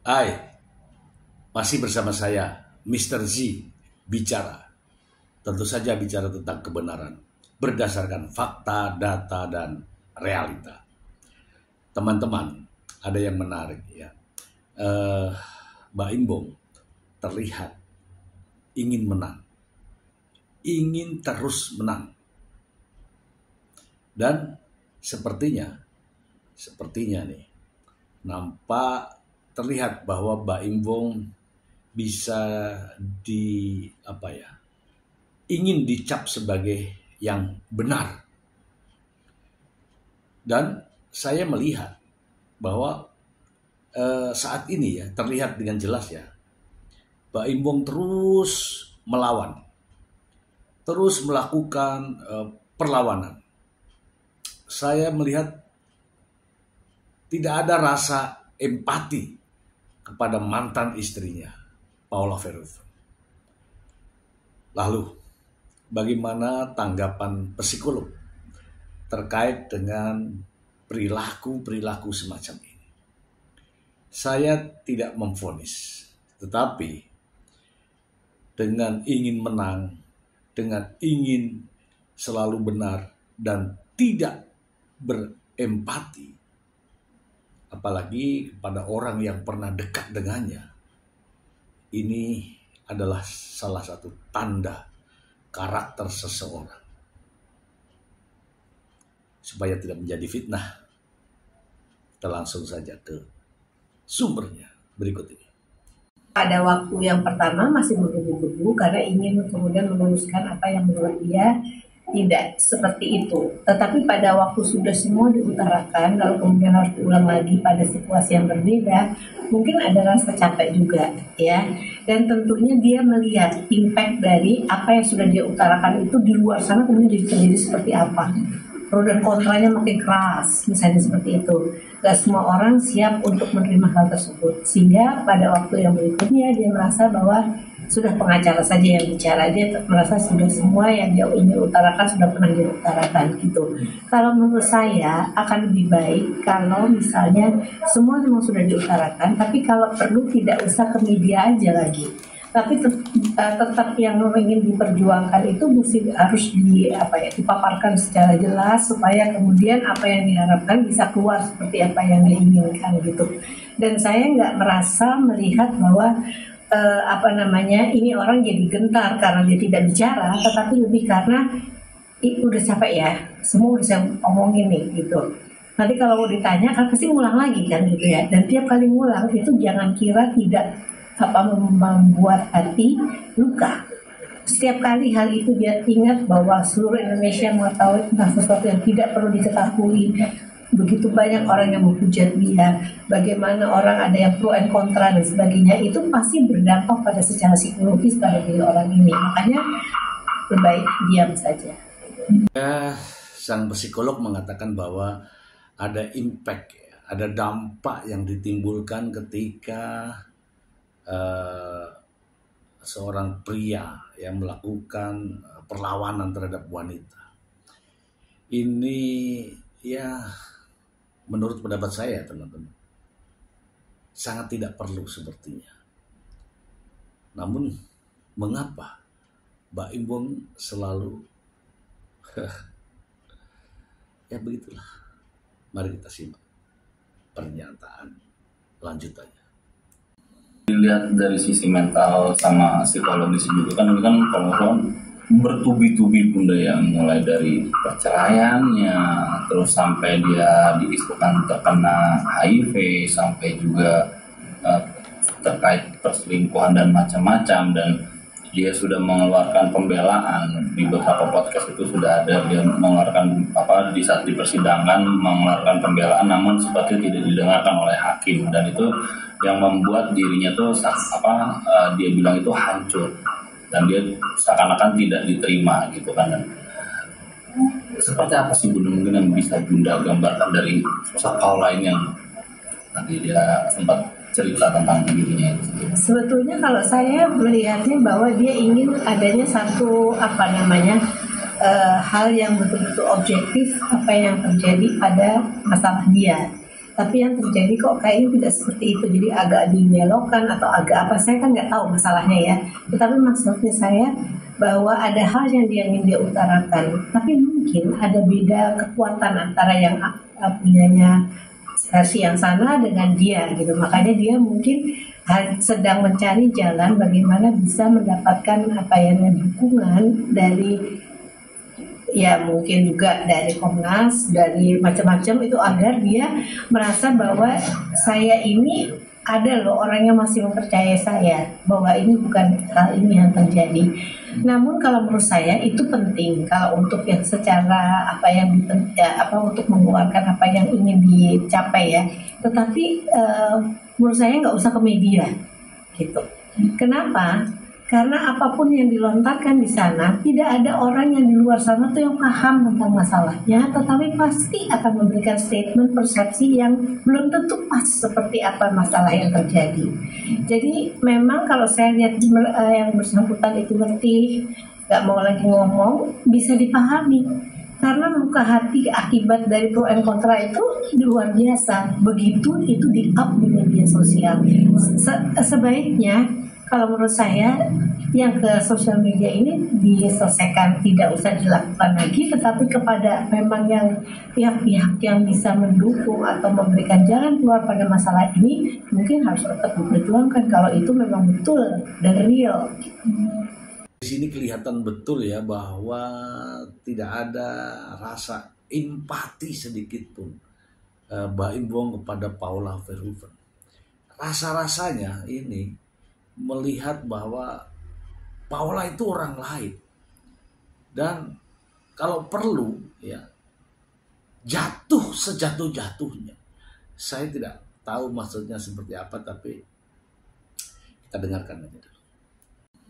Hai, masih bersama saya, Mr. Z, bicara. Tentu saja bicara tentang kebenaran, berdasarkan fakta, data, dan realita. Teman-teman, ada yang menarik ya. Mbak Imbong terlihat ingin menang, ingin terus menang. Dan sepertinya nih, nampak terlihat bahwa Mbak Imbong bisa ingin dicap sebagai yang benar. Dan saya melihat bahwa saat ini ya terlihat dengan jelas ya, Mbak Imbong terus melawan, terus melakukan perlawanan. Saya melihat tidak ada rasa empati kepada mantan istrinya, Paula Verhoeven. Lalu, bagaimana tanggapan psikolog terkait dengan perilaku semacam ini? Saya tidak memvonis, tetapi dengan ingin menang, dengan ingin selalu benar dan tidak berempati, apalagi kepada orang yang pernah dekat dengannya, ini adalah salah satu tanda karakter seseorang. Supaya tidak menjadi fitnah, kita langsung saja ke sumbernya berikut ini. Pada waktu yang pertama masih menggebu-gebu karena ingin kemudian meluruskan apa yang menurut dia tidak seperti itu. Tetapi pada waktu sudah semua diutarakan, lalu kemudian harus diulang lagi pada situasi yang berbeda, mungkin ada rasa capek juga ya. Dan tentunya dia melihat impact dari apa yang sudah dia utarakan itu di luar sana kemudian jadi seperti apa. Pro dan kontranya makin keras, misalnya seperti itu. Gak semua orang siap untuk menerima hal tersebut. Sehingga pada waktu yang berikutnya dia merasa bahwa sudah pengacara saja yang bicara, dia merasa sudah semua yang dia ingin utarakan sudah pernah diutarakan gitu. Kalau menurut saya akan lebih baik kalau misalnya semua memang sudah diutarakan, tapi kalau perlu tidak usah ke media aja lagi, tapi tetap yang ingin diperjuangkan itu harus dipaparkan secara jelas supaya kemudian apa yang diharapkan bisa keluar seperti apa yang diinginkan gitu. Dan saya nggak merasa melihat bahwa ini orang jadi gentar karena dia tidak bicara, tetapi lebih karena udah capek ya, semua udah saya omongin nih gitu. Nanti kalau mau ditanya kan pasti ngulang lagi kan gitu ya. Dan tiap kali ngulang itu jangan kira tidak membuat hati luka. Setiap kali hal itu dia ingat bahwa seluruh Indonesia mengetahui tentang sesuatu yang tidak perlu diketahui. Begitu banyak orang yang menghujat dia, bagaimana orang ada yang pro and kontra dan sebagainya, itu pasti berdampak pada secara psikologis pada diri orang ini. Makanya lebih baik diam saja. Sang psikolog mengatakan bahwa ada impact, ada dampak yang ditimbulkan ketika seorang pria yang melakukan perlawanan terhadap wanita. Ini ya, menurut pendapat saya teman-teman, sangat tidak perlu sepertinya. Namun mengapa Mbak Imbong selalu ya begitulah. Mari kita simak pernyataan lanjutannya. Dilihat dari sisi mental sama psikologis juga kan, ini kan perempuan bertubi-tubi bunda yang mulai dari perceraiannya, terus sampai dia diisukan terkena HIV, sampai juga terkait perselingkuhan dan macam-macam. Dan dia sudah mengeluarkan pembelaan di beberapa podcast, itu sudah ada dia mengeluarkan di saat di persidangan mengeluarkan pembelaan, namun seperti tidak didengarkan oleh hakim. Dan itu yang membuat dirinya tuh dia bilang itu hancur dan dia seakan-akan tidak diterima gitu kan. Seperti apa sih Bunda mungkin yang bisa Bunda gambarkan dari sosok Paula ini yang nanti dia sempat cerita tentang dirinya itu? Sebetulnya kalau saya melihatnya bahwa dia ingin adanya satu hal yang betul-betul objektif apa yang terjadi pada masalah dia. Tapi yang terjadi kok kayaknya tidak seperti itu. Jadi agak dibelokkan atau agak apa, saya kan nggak tahu masalahnya ya. Tetapi maksudnya saya bahwa ada hal yang dia ingin dia utarakan. Tapi mungkin ada beda kekuatan antara yang punyanya versi yang sana dengan dia gitu. Makanya dia mungkin sedang mencari jalan bagaimana bisa mendapatkan apa yang dukungan dari, ya mungkin juga dari Komnas, dari macam-macam itu, agar dia merasa bahwa saya ini ada loh orang yang masih mempercayai saya, bahwa ini bukan hal ini yang terjadi. Namun kalau menurut saya itu penting kalau untuk yang secara apa yang untuk mengeluarkan apa yang ingin dicapai ya. Tetapi menurut saya nggak usah ke media gitu. Kenapa? Karena apapun yang dilontarkan di sana, tidak ada orang yang di luar sana tuh yang paham tentang masalahnya, tetapi pasti akan memberikan statement persepsi yang belum tentu pas seperti apa masalah yang terjadi. Jadi memang kalau saya lihat yang bersangkutan itu ngerti, nggak mau lagi ngomong, bisa dipahami. Karena luka hati akibat dari pro and kontra itu luar biasa. Begitu itu di-up di media sosial. Sebaiknya kalau menurut saya yang ke sosial media ini diselesaikan, tidak usah dilakukan lagi, tetapi kepada memang yang pihak-pihak yang bisa mendukung atau memberikan jalan keluar pada masalah ini, mungkin harus tetap diperjuangkan kalau itu memang betul dan real. Di sini kelihatan betul ya bahwa tidak ada rasa empati sedikit pun Baim Wong kepada Paula Verhoeven. Rasa-rasanya ini melihat bahwa Paula itu orang lain, dan kalau perlu ya jatuh sejatuh-jatuhnya. Saya tidak tahu maksudnya seperti apa, tapi kita dengarkan aja dulu.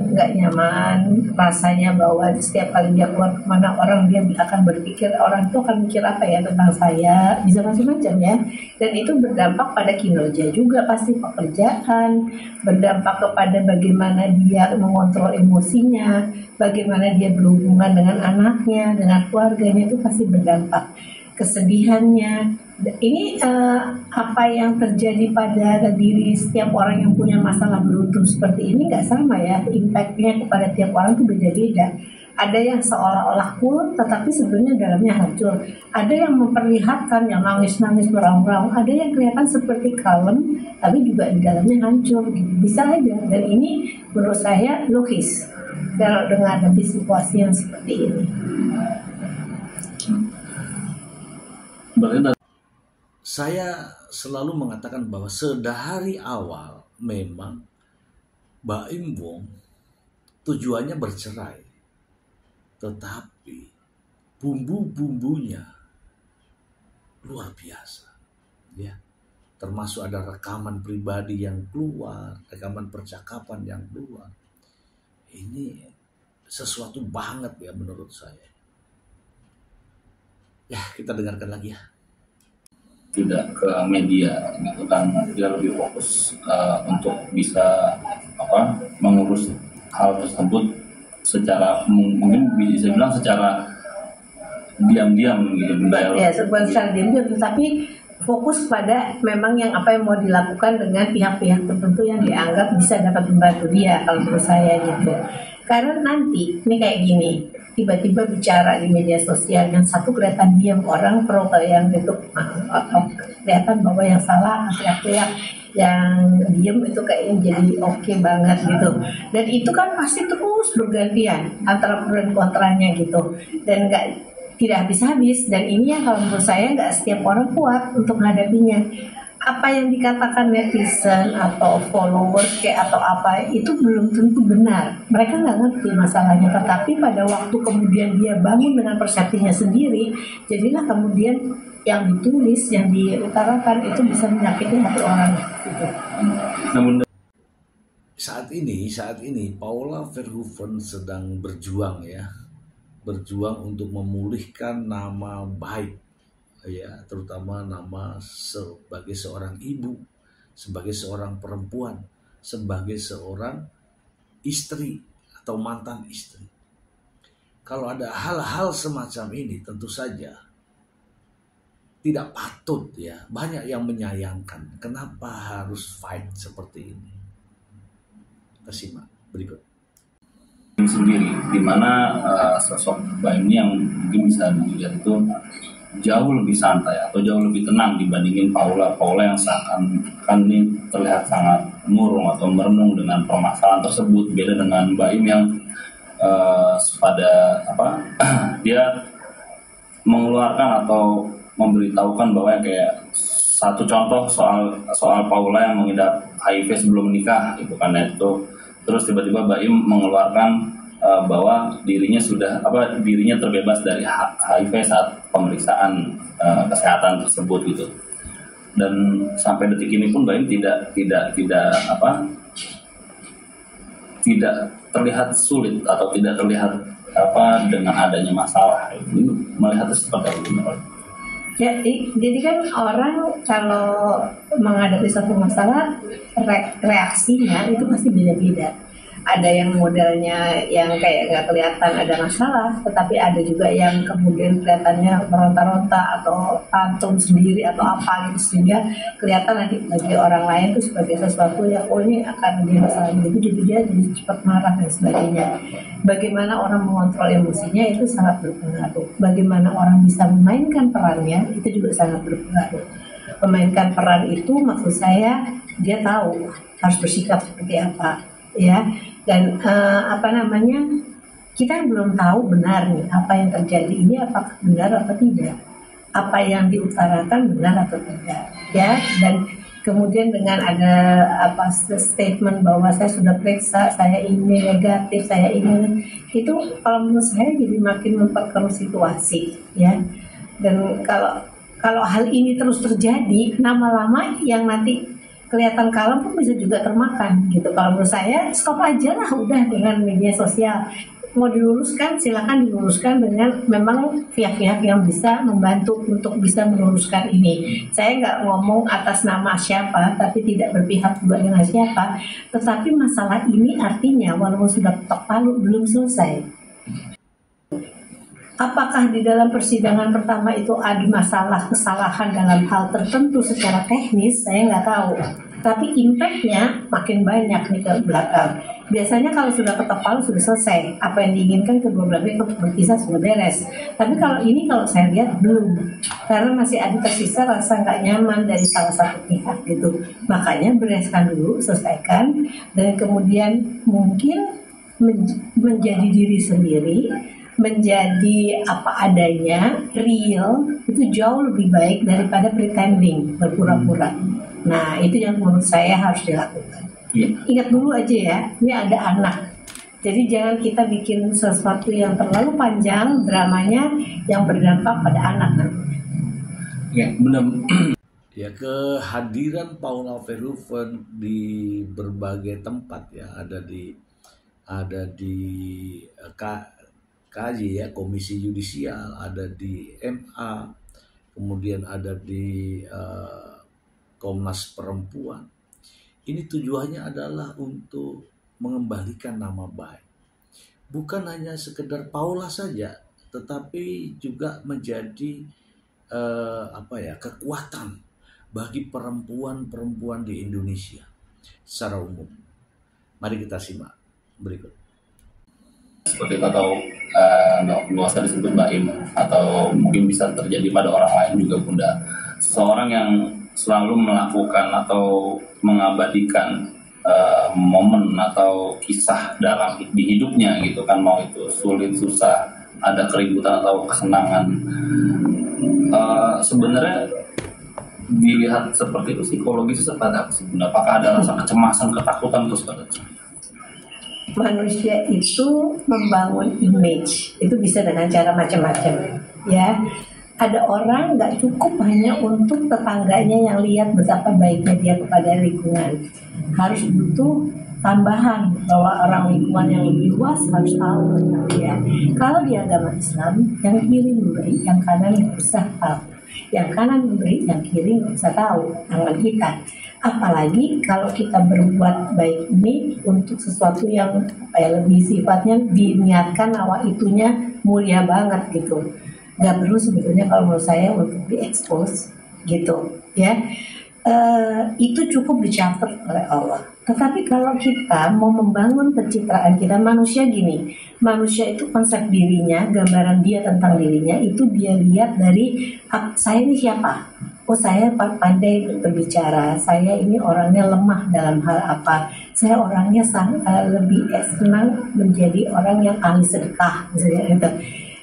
Nggak nyaman rasanya bahwa setiap kali dia keluar kemana, orang dia akan berpikir, orang itu akan mikir apa ya tentang saya, bisa macam-macam ya. Dan itu berdampak pada kinerja juga, pasti pekerjaan, berdampak kepada bagaimana dia mengontrol emosinya, bagaimana dia berhubungan dengan anaknya, dengan keluarganya, itu pasti berdampak. Kesedihannya, ini apa yang terjadi pada diri setiap orang yang punya masalah beruntun seperti ini nggak sama ya, impactnya kepada tiap orang itu beda-beda. Ada yang seolah-olah cool tetapi sebenarnya dalamnya hancur, ada yang memperlihatkan yang nangis-nangis meraung-raung, ada yang kelihatan seperti kalem tapi juga di dalamnya hancur gitu. Bisa aja, dan ini menurut saya logis kalau dengan nanti situasi yang seperti ini. Saya selalu mengatakan bahwa sedari awal memang Baim Wong tujuannya bercerai, tetapi bumbu-bumbunya luar biasa, ya. Termasuk ada rekaman pribadi yang keluar, rekaman percakapan yang keluar. Ini sesuatu banget ya menurut saya. Ya, kita dengarkan lagi ya. Tidak ke media gitu kan, dia lebih fokus untuk bisa mengurus hal tersebut secara mungkin bisa bilang secara diam-diam gitu, ya bukan secara diam-diam, tapi fokus pada memang yang apa yang mau dilakukan dengan pihak-pihak tertentu yang dianggap bisa dapat membantu dia, kalau menurut saya gitu. Karena nanti ini kayak gini, tiba-tiba bicara di media sosial, yang satu kelihatan diam, orang pro yang itu kelihatan bahwa yang salah teriak-teriak, yang diam itu kayaknya jadi oke banget gitu. Dan itu kan pasti terus bergantian antara pro dan kontranya gitu, dan tidak habis-habis. Dan ini yang kalau menurut saya nggak setiap orang kuat untuk menghadapinya. Apa yang dikatakan netizen atau followers atau apa itu belum tentu benar. Mereka nggak ngerti masalahnya, tetapi pada waktu kemudian dia bangun dengan persepsinya sendiri, jadilah kemudian yang ditulis, yang diutarakan itu bisa menyakiti hati orang gitu. Namun saat ini Paula Verhoeven sedang berjuang untuk memulihkan nama baik, ya, terutama nama sebagai seorang ibu, sebagai seorang perempuan, sebagai seorang istri atau mantan istri. Kalau ada hal-hal semacam ini, tentu saja tidak patut ya. Banyak yang menyayangkan. Kenapa harus fight seperti ini? Kita simak berikut. Sendiri, di mana sosok Baim ini yang mungkin bisa dilihat itu jauh lebih santai atau jauh lebih tenang dibandingin Paula yang seakan ini terlihat sangat murung atau merenung dengan permasalahan tersebut. Beda dengan Baim yang dia mengeluarkan atau memberitahukan bahwa kayak satu contoh soal Paula yang mengidap HIV sebelum menikah gitu kan, itu terus tiba-tiba Baim mengeluarkan bahwa dirinya terbebas dari HIV saat pemeriksaan kesehatan tersebut gitu. Dan sampai detik ini pun Baim tidak terlihat sulit atau tidak terlihat dengan adanya masalah. Ini melihatnya seperti itu. Ya, jadi kan orang kalau menghadapi satu masalah reaksinya itu pasti beda-beda. Ada yang modelnya yang kayak nggak kelihatan ada masalah, tetapi ada juga yang kemudian kelihatannya meronta-ronta atau tantrum sendiri atau apa gitu, sehingga kelihatan nanti bagi orang lain itu sebagai sesuatu yang ini akan menjadi masalah gitu, jadi dia jadi cepat marah dan sebagainya. Bagaimana orang mengontrol emosinya itu sangat berpengaruh. Bagaimana orang bisa memainkan perannya itu juga sangat berpengaruh. Memainkan peran itu maksud saya dia tahu harus bersikap seperti apa, ya. Dan kita belum tahu benar nih apa yang terjadi ini, apakah benar atau tidak, apa yang diutarakan benar atau tidak, ya. Dan kemudian dengan ada statement bahwa saya sudah periksa, saya ini negatif, saya ini, itu kalau menurut saya jadi makin memperkeruh situasi, ya. Dan kalau hal ini terus terjadi, lama-lama yang nanti kelihatan kalem pun bisa juga termakan gitu. Kalau menurut saya stop aja lah udah dengan media sosial. Mau diluruskan silakan diluruskan dengan memang pihak-pihak yang bisa membantu untuk bisa meluruskan ini. Saya nggak ngomong atas nama siapa, tapi tidak berpihak juga dengan siapa. Tetapi masalah ini artinya walaupun sudah ketok palu belum selesai. Apakah di dalam persidangan pertama itu ada kesalahan dalam hal tertentu secara teknis, saya nggak tahu. Tapi impact-nya makin banyak nih ke belakang. Biasanya kalau sudah ketok palu sudah selesai, apa yang diinginkan kedua belah pihak untuk berpisah sudah beres. Tapi kalau saya lihat belum, karena masih ada tersisa rasa nggak nyaman dari salah satu pihak gitu. Makanya bereskan dulu, selesaikan, dan kemudian mungkin menjadi diri sendiri, menjadi apa adanya, real, itu jauh lebih baik daripada pretending, berpura-pura. Nah, itu yang menurut saya harus dilakukan. Ingat dulu aja ya, ini ada anak. Jadi jangan kita bikin sesuatu yang terlalu panjang, dramanya yang berdampak pada anak nantinya. Ya, benar. Ya, kehadiran Paula Verhoeven di berbagai tempat ya, ada di KJ ya, Komisi Yudisial, ada di MA, kemudian ada di Komnas Perempuan. Ini tujuannya adalah untuk mengembalikan nama baik. Bukan hanya sekedar Paula saja, tetapi juga menjadi kekuatan bagi perempuan-perempuan di Indonesia secara umum. Mari kita simak berikut. Seperti kita tahu, nggak luas disebut Baim, atau mungkin bisa terjadi pada orang lain juga, Bunda. Seseorang yang selalu melakukan atau mengabadikan momen atau kisah di hidupnya gitu kan, mau itu sulit, susah, ada keributan atau kesenangan. Sebenarnya dilihat seperti itu psikologis seperti apa sih, Bunda? Apakah ada rasa kecemasan, ketakutan terus pada manusia itu membangun image itu bisa dengan cara macam-macam, ya. Ada orang nggak cukup hanya untuk tetangganya yang lihat betapa baiknya dia kepada lingkungan, harus butuh tambahan bahwa orang lingkungan yang lebih luas harus tahu tentang dia. Kalau di agama Islam, yang kiri memberi, yang kanan nggak usah tahu. Yang kanan memberi, yang kiri nggak usah tahu tangan kita. Apalagi kalau kita berbuat baik ini untuk sesuatu yang lebih sifatnya diniatkan awal itunya mulia banget gitu. nggak perlu sebetulnya kalau menurut saya untuk diekspos gitu ya. Itu cukup dicatat oleh Allah. Tetapi kalau kita mau membangun pencitraan kita, manusia gini, manusia itu konsep dirinya, gambaran dia tentang dirinya itu dia lihat dari saya ini siapa. Oh, saya pandai berbicara, saya ini orangnya lemah dalam hal apa, saya orangnya lebih senang menjadi orang yang ahli sedekah misalnya gitu.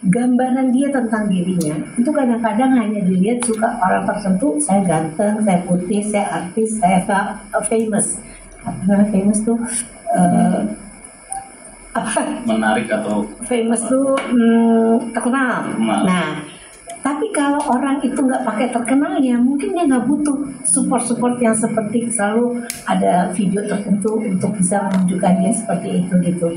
Gambaran dia tentang dirinya itu kadang-kadang hanya dilihat suka orang tertentu, saya ganteng, saya putih, saya artis, saya famous. Apa namanya famous tuh? Menarik atau famous tuh terkenal. Nah, tapi kalau orang itu nggak pakai terkenal ya mungkin dia nggak butuh support yang seperti selalu ada video tertentu untuk bisa menunjukkan dia seperti itu gitu.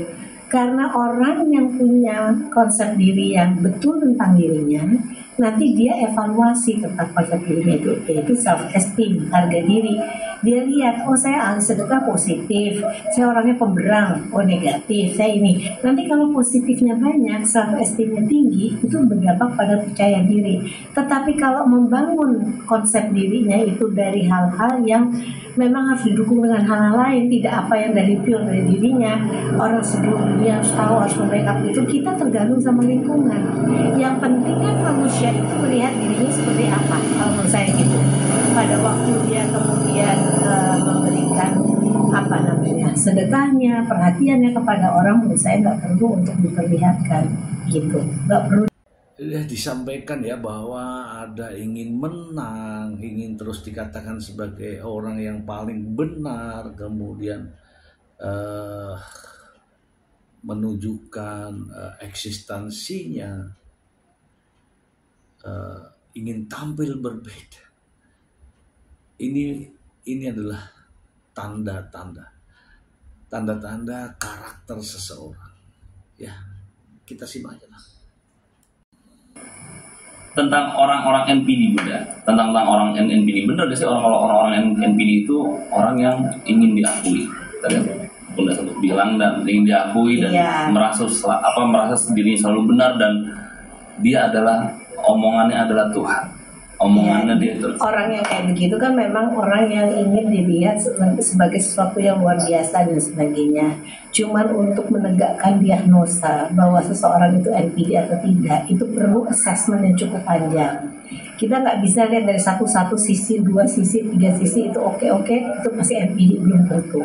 Karena orang yang punya konsep diri yang betul tentang dirinya, nanti dia evaluasi tentang konsep dirinya itu, yaitu self esteem, harga diri. Dia lihat, oh saya ahli sedekah positif, saya orangnya pemberang, oh negatif, saya ini. Nanti kalau positifnya banyak, self esteemnya tinggi, itu berdampak pada percaya diri. Tetapi kalau membangun konsep dirinya itu dari hal-hal yang memang harus didukung dengan hal-hal lain, tidak apa yang dari pure dari dirinya, orang sebelumnya harus tahu, harus membackup itu, kita tergantung sama lingkungan. Yang penting kan manusia itu melihat dirinya seperti apa, kalau menurut saya gitu. Pada waktu dia kemudian memberikan apa namanya sedekahnya, perhatiannya kepada orang, menurut saya nggak perlu untuk diperlihatkan gitu, nggak perlu. Disampaikan ya bahwa ada ingin menang, ingin terus dikatakan sebagai orang yang paling benar, kemudian menunjukkan eksistensinya, ingin tampil berbeda. Ini adalah tanda-tanda karakter seseorang. Ya, kita simak aja lah. Tentang orang-orang NPD Bunda, tentang orang NPD, bener gak sih orang-orang NPD itu orang yang ingin diakui? Tadi Bunda sempat bilang, dan ingin diakui dan merasa dirinya selalu benar, dan dia adalah omongannya adalah Tuhan. Omongannya dia terus. Orang yang kayak begitu kan memang orang yang ingin dilihat sebagai sesuatu yang luar biasa dan sebagainya. Cuman untuk menegakkan diagnosa bahwa seseorang itu NPD atau tidak, itu perlu assessment yang cukup panjang. Kita nggak bisa lihat dari satu sisi, 2 sisi, 3 sisi itu oke, itu masih NPD, belum tentu.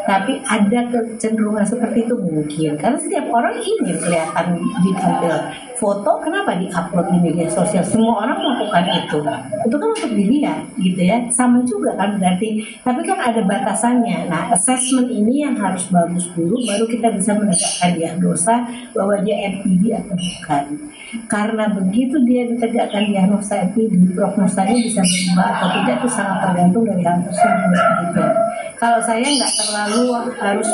Tapi ada kecenderungan seperti itu mungkin, karena setiap orang ingin kelihatan ditampil. Foto kenapa di-upload di media sosial? Semua orang melakukan itu kan untuk dilihat gitu ya. Sama juga kan berarti, tapi kan ada batasannya. Nah, assessment ini yang harus bagus dulu, baru kita bisa menegakkan diagnosa bahwa dia NPD atau bukan. Karena begitu dia ditegakkan diagnosa NPD, prognosanya bisa berubah atau tidak itu sangat tergantung dari hal tersebut gitu. Kalau saya nggak terlalu harus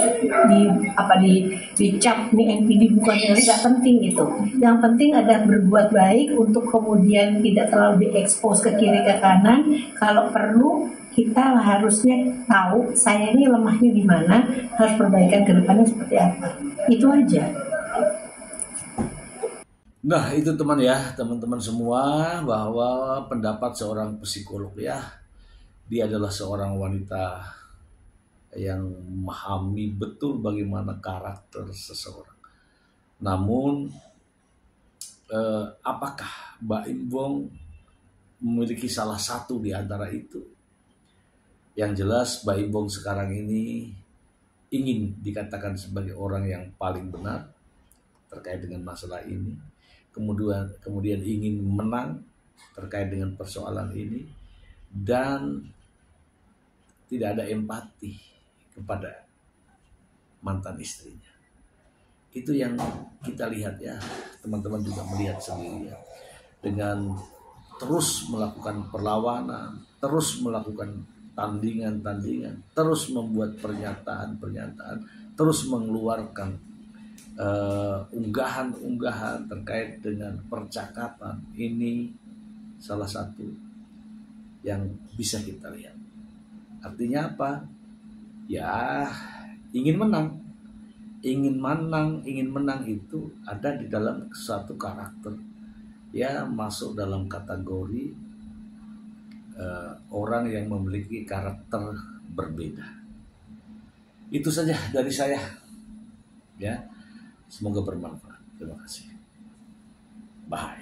dicap nih NPD bukan, yang nggak penting gitu. Yang penting ada berbuat baik untuk kemudian tidak terlalu diekspos ke kiri ke kanan. Kalau perlu kita harusnya tahu saya ini lemahnya di mana, harus perbaikan ke depannya seperti apa. Itu aja. Nah itu teman-teman semua, bahwa pendapat seorang psikolog ya, dia adalah seorang wanita yang memahami betul bagaimana karakter seseorang. Namun apakah Mbak Imbong memiliki salah satu di antara itu? Yang jelas Mbak Imbong sekarang ini ingin dikatakan sebagai orang yang paling benar terkait dengan masalah ini. Kemudian ingin menang terkait dengan persoalan ini, dan tidak ada empati kepada mantan istrinya. Itu yang kita lihat ya, teman-teman juga melihat sendiri ya, dengan terus melakukan perlawanan, terus melakukan tandingan-tandingan, terus membuat pernyataan-pernyataan, terus mengeluarkan unggahan-unggahan terkait dengan percakapan. Ini salah satu yang bisa kita lihat. Artinya apa? Ya, ingin menang itu ada di dalam suatu karakter ya masuk dalam kategori orang yang memiliki karakter berbeda. Itu saja dari saya, ya. Semoga bermanfaat. Terima kasih. Bye.